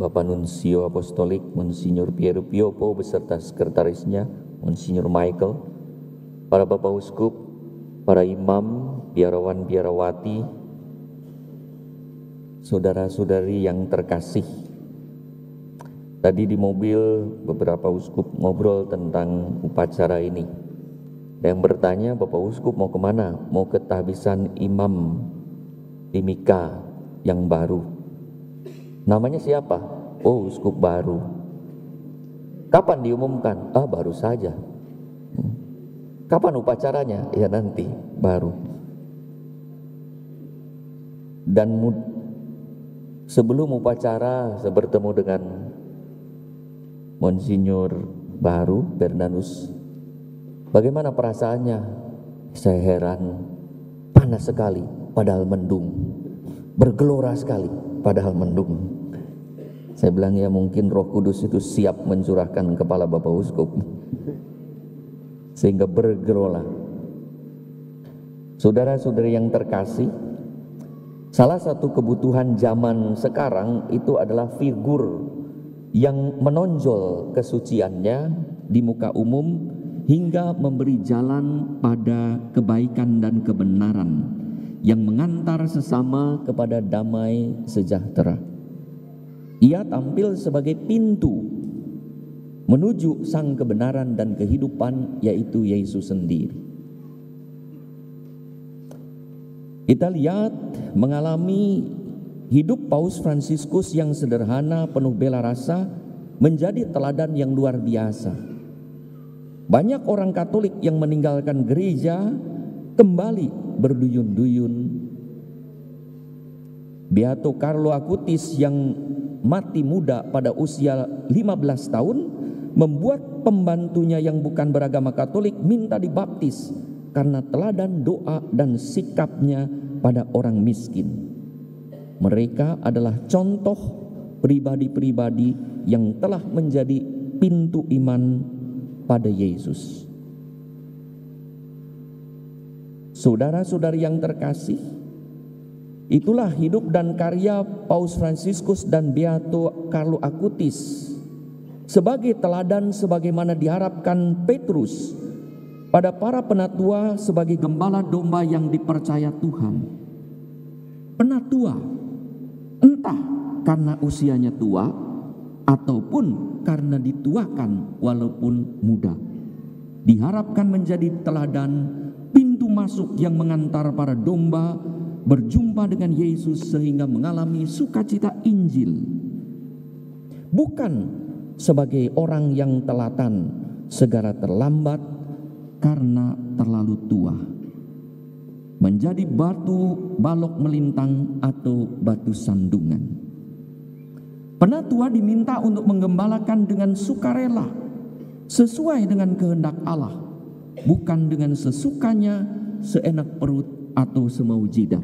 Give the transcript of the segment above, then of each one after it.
Bapak Nunsio Apostolik Monsinyur Piero Piopo beserta sekretarisnya Monsinyur Michael, para Bapak Uskup, para imam, biarawan biarawati, saudara-saudari yang terkasih. Tadi di mobil beberapa uskup ngobrol tentang upacara ini. Ada yang bertanya, Bapak Uskup mau kemana? Mau ke tahbisan imam Timika yang baru. Namanya siapa? Oh, uskup baru. Kapan diumumkan? Baru saja. Kapan upacaranya? Ya nanti, baru. Dan sebelum upacara, saya bertemu dengan Monsinyur baru, Bernanus. Bagaimana perasaannya? Saya heran, panas sekali, padahal mendung. Bergelora sekali, padahal mendung. Saya bilang ya mungkin Roh Kudus itu siap mencurahkan kepala Bapak Uskup, sehingga bergelora. Saudara-saudari yang terkasih, salah satu kebutuhan zaman sekarang itu adalah figur yang menonjol kesuciannya di muka umum hingga memberi jalan pada kebaikan dan kebenaran yang mengantar sesama kepada damai sejahtera. Ia tampil sebagai pintu menuju sang kebenaran dan kehidupan, yaitu Yesus sendiri. Kita lihat mengalami hidup Paus Fransiskus yang sederhana, penuh bela rasa, menjadi teladan yang luar biasa. Banyak orang Katolik yang meninggalkan gereja kembali berduyun-duyun. Beato Carlo Acutis yang mati muda pada usia 15 tahun membuat pembantunya yang bukan beragama Katolik minta dibaptis karena teladan doa dan sikapnya pada orang miskin. Mereka adalah contoh pribadi-pribadi yang telah menjadi pintu iman pada Yesus. Saudara-saudari yang terkasih, itulah hidup dan karya Paus Fransiskus dan Beato Carlo Acutis sebagai teladan sebagaimana diharapkan Petrus pada para penatua sebagai gembala domba yang dipercaya Tuhan. Penatua entah karena usianya tua ataupun karena dituakan walaupun muda, diharapkan menjadi teladan, pintu masuk yang mengantar para domba berjumpa dengan Yesus sehingga mengalami sukacita Injil. Bukan sebagai orang yang telatan, segera terlambat karena terlalu tua, menjadi batu balok melintang atau batu sandungan. Penatua diminta untuk menggembalakan dengan sukarela sesuai dengan kehendak Allah, bukan dengan sesukanya, seenak perut atau semau jidat.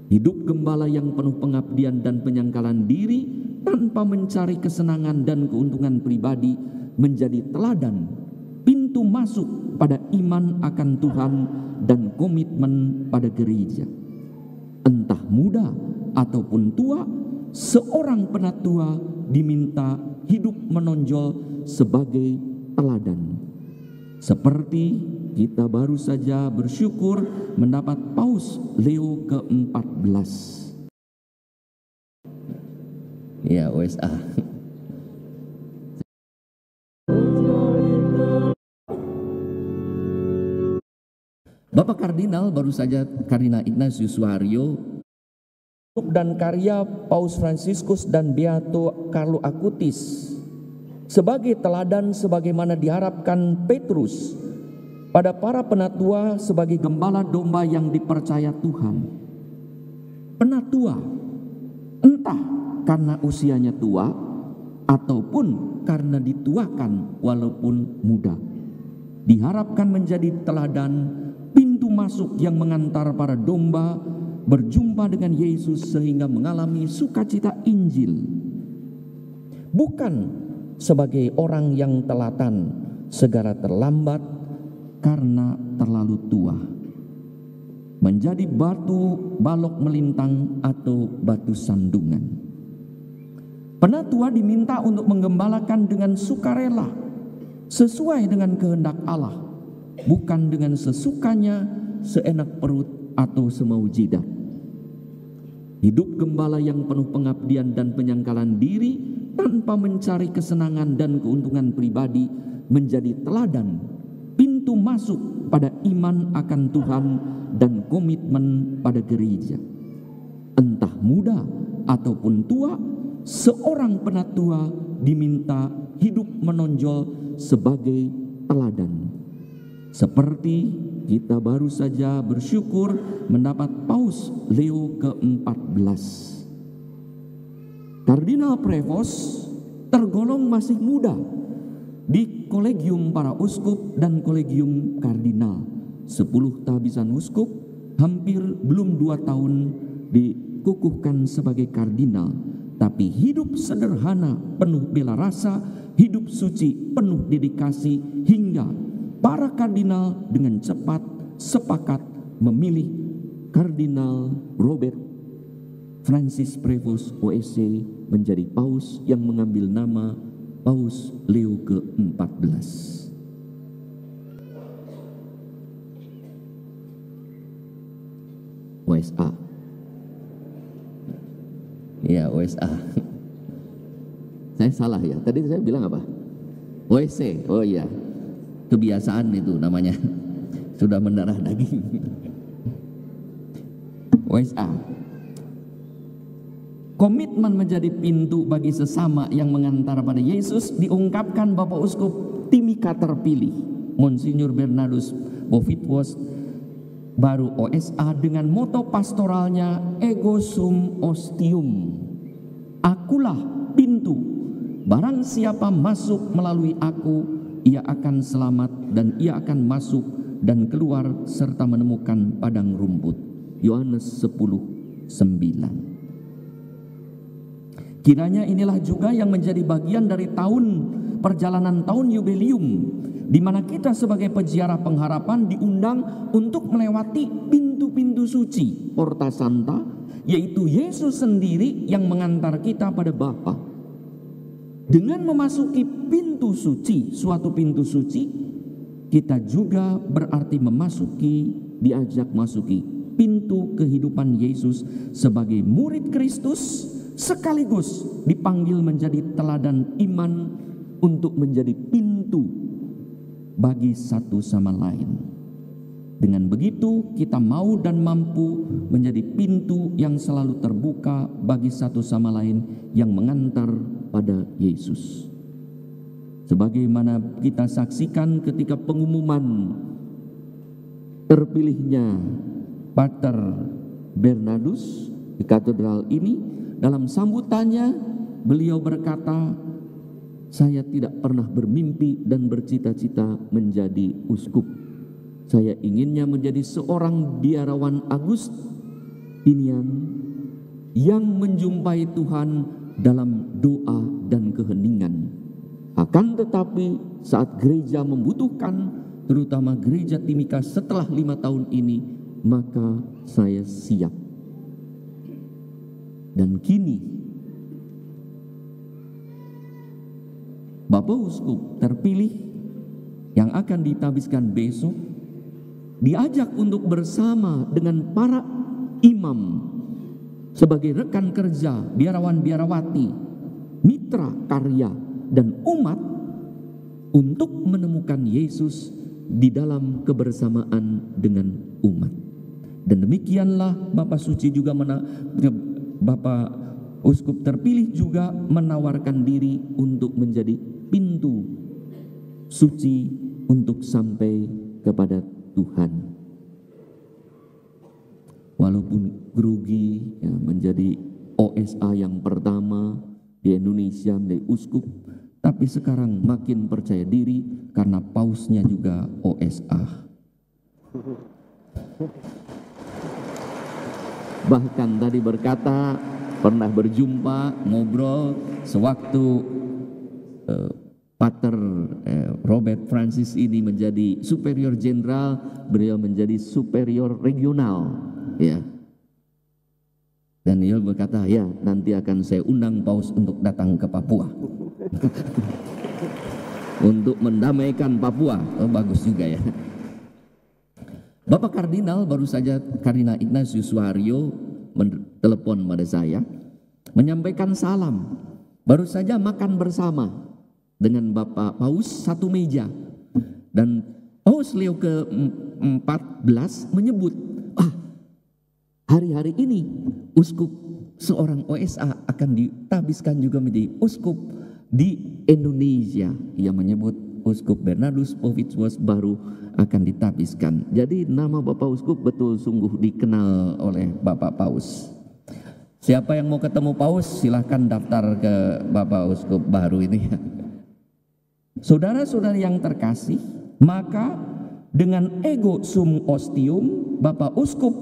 Hidup gembala yang penuh pengabdian dan penyangkalan diri tanpa mencari kesenangan dan keuntungan pribadi menjadi teladan, pintu masuk pada iman akan Tuhan dan komitmen pada gereja. Entah muda ataupun tua, seorang penatua diminta hidup menonjol sebagai teladan. Seperti kita baru saja bersyukur mendapat Paus Leo ke-14. Ya, USA. Bapak Kardinal baru saja Kardinal Ignatius Suharyo dan karya Paus Fransiskus dan Beato Carlo Acutis sebagai teladan sebagaimana diharapkan Petrus pada para penatua sebagai gembala domba yang dipercaya Tuhan. Penatua entah karena usianya tua ataupun karena dituakan walaupun muda, diharapkan menjadi teladan, pintu masuk yang mengantar para domba berjumpa dengan Yesus sehingga mengalami sukacita Injil. Bukan sebagai orang yang telatan, segera terlambat karena terlalu tua, menjadi batu balok melintang atau batu sandungan. Penatua diminta untuk menggembalakan dengan sukarela, sesuai dengan kehendak Allah, bukan dengan sesukanya, seenak perut atau semau jidat. Hidup gembala yang penuh pengabdian dan penyangkalan diri tanpa mencari kesenangan dan keuntungan pribadi menjadi teladan, pintu masuk pada iman akan Tuhan dan komitmen pada gereja. Entah muda ataupun tua, seorang penatua diminta hidup menonjol sebagai teladan. Seperti kita baru saja bersyukur mendapat Paus Leo ke-14. Kardinal Prevost tergolong masih muda di kolegium para uskup dan kolegium kardinal. 10 tabisan uskup, hampir belum 2 tahun dikukuhkan sebagai kardinal. Tapi hidup sederhana, penuh bela rasa, hidup suci, penuh dedikasi, hingga para kardinal dengan cepat sepakat memilih Kardinal Robert Francis Prevost OSC menjadi paus yang mengambil nama Paus Leo ke-14. OSA. Ya, OSA. Saya salah ya. Tadi saya bilang apa? OSC. Oh iya. Kebiasaan itu namanya. Sudah mendarah daging. OSA. Komitmen menjadi pintu bagi sesama yang mengantar pada Yesus diungkapkan Bapak Uskup Timika terpilih Monsinyur Bernardus Bovitwas baru OSA dengan moto pastoralnya Ego Sum Ostium. Akulah pintu. Barang siapa masuk melalui aku, ia akan selamat dan ia akan masuk dan keluar serta menemukan padang rumput. Yohanes 10:9. Kiranya inilah juga yang menjadi bagian dari perjalanan tahun Yubileum, di mana kita sebagai peziarah pengharapan diundang untuk melewati pintu-pintu suci Porta Santa, yaitu Yesus sendiri yang mengantar kita pada Bapa. Dengan memasuki pintu suci, suatu pintu suci, kita juga berarti diajak masuki pintu kehidupan Yesus sebagai murid Kristus, sekaligus dipanggil menjadi teladan iman untuk menjadi pintu bagi satu sama lain. Dengan begitu kita mau dan mampu menjadi pintu yang selalu terbuka bagi satu sama lain yang mengantar pada Yesus. Sebagaimana kita saksikan ketika pengumuman terpilihnya Pater Bernardus di katedral ini, dalam sambutannya beliau berkata, saya tidak pernah bermimpi dan bercita-cita menjadi uskup. Saya inginnya menjadi seorang biarawan Agustinian yang menjumpai Tuhan dalam doa dan keheningan. Akan tetapi saat gereja membutuhkan, terutama gereja Timika setelah 5 tahun ini, maka saya siap. Dan kini Bapak Uskup terpilih yang akan ditabiskan besok diajak untuk bersama dengan para imam sebagai rekan kerja, biarawan-biarawati, mitra karya dan umat untuk menemukan Yesus di dalam kebersamaan dengan umat. Dan demikianlah Bapak Suci juga Bapak Uskup terpilih juga menawarkan diri untuk menjadi pintu suci untuk sampai kepada Tuhan. Walaupun grogi ya, menjadi OSA yang pertama di Indonesia menjadi uskup, tapi sekarang makin percaya diri karena pausnya juga OSA. Bahkan tadi berkata pernah berjumpa ngobrol sewaktu Pater Robert Francis ini menjadi superior jenderal, beliau menjadi superior regional, ya. Daniel berkata, ya nanti akan saya undang Paus untuk datang ke Papua. Untuk mendamaikan Papua. Oh, bagus juga ya. Bapak Kardinal, baru saja Kardinal Ignatius Suharyo telepon pada saya, menyampaikan salam. Baru saja makan bersama dengan Bapak Paus satu meja. Dan Paus Leo ke-14 menyebut, hari-hari ini uskup seorang OSA akan ditabiskan juga menjadi uskup di Indonesia. Ia menyebut Uskup Bernardus Bovic-Was baru akan ditabiskan. Jadi nama Bapak Uskup betul sungguh dikenal oleh Bapak Paus. Siapa yang mau ketemu Paus silahkan daftar ke Bapak Uskup baru ini. Saudara-saudari yang terkasih, maka dengan ego sum ostium Bapak Uskup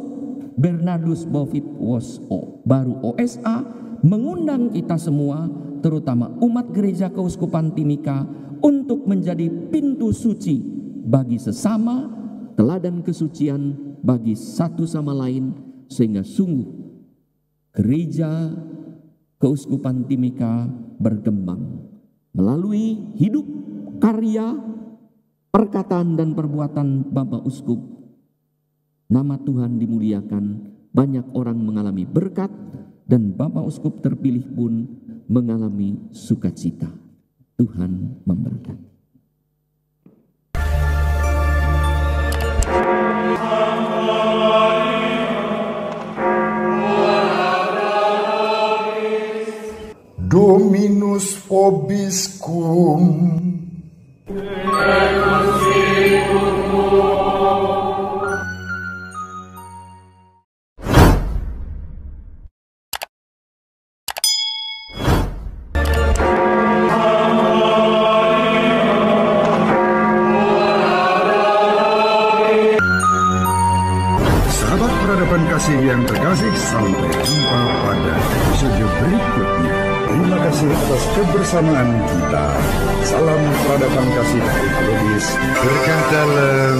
Bernardus Bovic-Was baru OSA mengundang kita semua, terutama umat gereja keuskupan Timika, untuk menjadi pintu suci bagi sesama, teladan kesucian bagi satu sama lain, sehingga sungguh gereja keuskupan Timika berkembang melalui hidup, karya, perkataan dan perbuatan Bapak Uskup. Nama Tuhan dimuliakan, banyak orang mengalami berkat, dan Bapak Uskup terpilih pun mengalami sukacita. Tuhan memberkati. Dominus vobiscum. Sahabat peradaban kasih yang terkasih, sampai jumpa pada episode berikutnya. Terima kasih atas kebersamaan kita. Salam peradaban kasih dari Globis. Berkah dalam